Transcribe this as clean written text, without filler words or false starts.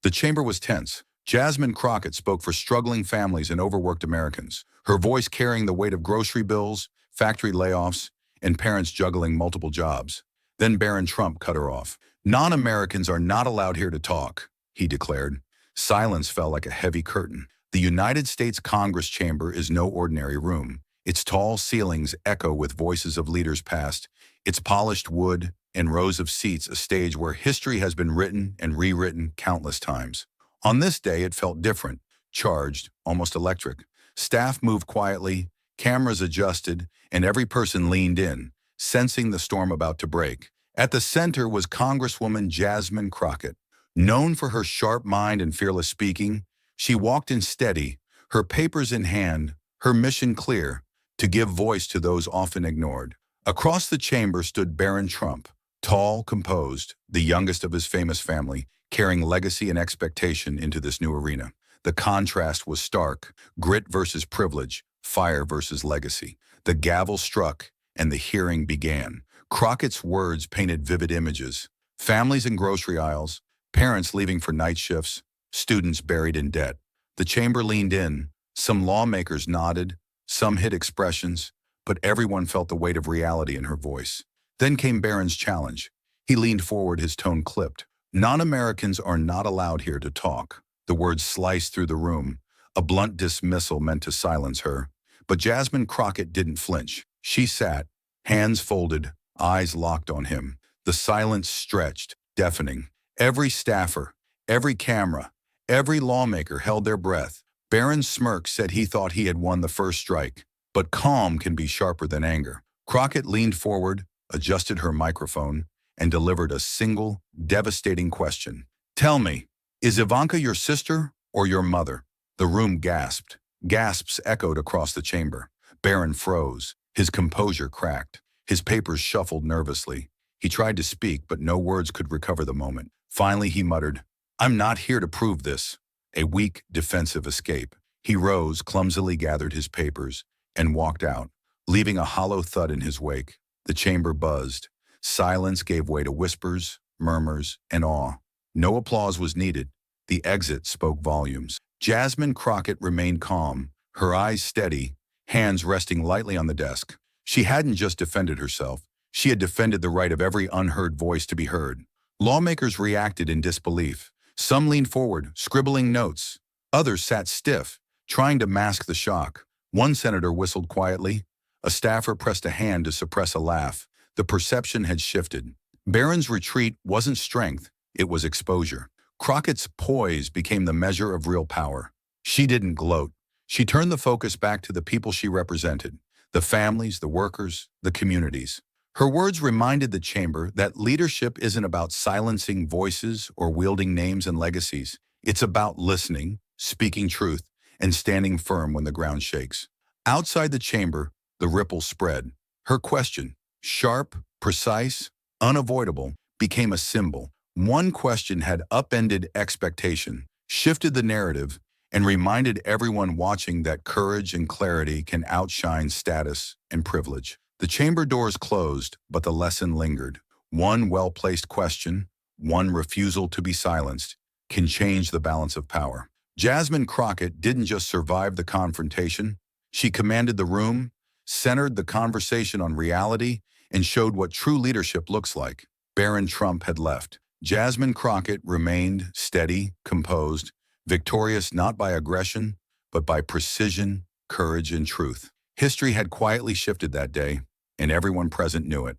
The chamber was tense. Jasmine Crockett spoke for struggling families and overworked Americans, her voice carrying the weight of grocery bills, factory layoffs, and parents juggling multiple jobs. Then Barron Trump cut her off. "Non-Americans are not allowed here to talk," he declared. Silence fell like a heavy curtain. The United States Congress chamber is no ordinary room. Its tall ceilings echo with voices of leaders past, its polished wood and rows of seats a stage where history has been written and rewritten countless times. On this day, it felt different, charged, almost electric. Staff moved quietly, cameras adjusted, and every person leaned in, sensing the storm about to break. At the center was Congresswoman Jasmine Crockett. Known for her sharp mind and fearless speaking, she walked in steady, her papers in hand, her mission clear, to give voice to those often ignored. Across the chamber stood Barron Trump, tall, composed, the youngest of his famous family, carrying legacy and expectation into this new arena. The contrast was stark: grit versus privilege, fire versus legacy. The gavel struck, and the hearing began. Crockett's words painted vivid images: families in grocery aisles, parents leaving for night shifts, students buried in debt. The chamber leaned in. Some lawmakers nodded, some hid expressions, but everyone felt the weight of reality in her voice. Then came Barron's challenge. He leaned forward, his tone clipped. "Non-Americans are not allowed here to talk." The words sliced through the room, a blunt dismissal meant to silence her. But Jasmine Crockett didn't flinch. She sat, hands folded, eyes locked on him. The silence stretched, deafening. Every staffer, every camera, every lawmaker held their breath. Barron's smirk said he thought he had won the first strike. But calm can be sharper than anger. Crockett leaned forward, adjusted her microphone, and delivered a single, devastating question. "Tell me, is Ivanka your sister or your mother?" The room gasped. Gasps echoed across the chamber. Barron froze. His composure cracked. His papers shuffled nervously. He tried to speak, but no words could recover the moment. Finally, he muttered, "I'm not here to prove this." A weak, defensive escape. He rose, clumsily gathered his papers, and walked out, leaving a hollow thud in his wake. The chamber buzzed. Silence gave way to whispers, murmurs, and awe. No applause was needed. The exit spoke volumes. Jasmine Crockett remained calm, her eyes steady, hands resting lightly on the desk. She hadn't just defended herself. She had defended the right of every unheard voice to be heard. Lawmakers reacted in disbelief. Some leaned forward, scribbling notes. Others sat stiff, trying to mask the shock. One senator whistled quietly. A staffer pressed a hand to suppress a laugh. The perception had shifted. Barron's retreat wasn't strength, it was exposure. Crockett's poise became the measure of real power. She didn't gloat. She turned the focus back to the people she represented, the families, the workers, the communities. Her words reminded the chamber that leadership isn't about silencing voices or wielding names and legacies. It's about listening, speaking truth, and standing firm when the ground shakes. Outside the chamber, the ripples spread. Her question, sharp, precise, unavoidable, became a symbol. One question had upended expectation, shifted the narrative, and reminded everyone watching that courage and clarity can outshine status and privilege. The chamber doors closed, but the lesson lingered. One well-placed question, one refusal to be silenced, can change the balance of power. Jasmine Crockett didn't just survive the confrontation. She commanded the room, centered the conversation on reality, and showed what true leadership looks like. Barron Trump had left. Jasmine Crockett remained steady, composed, victorious not by aggression, but by precision, courage, and truth. History had quietly shifted that day, and everyone present knew it.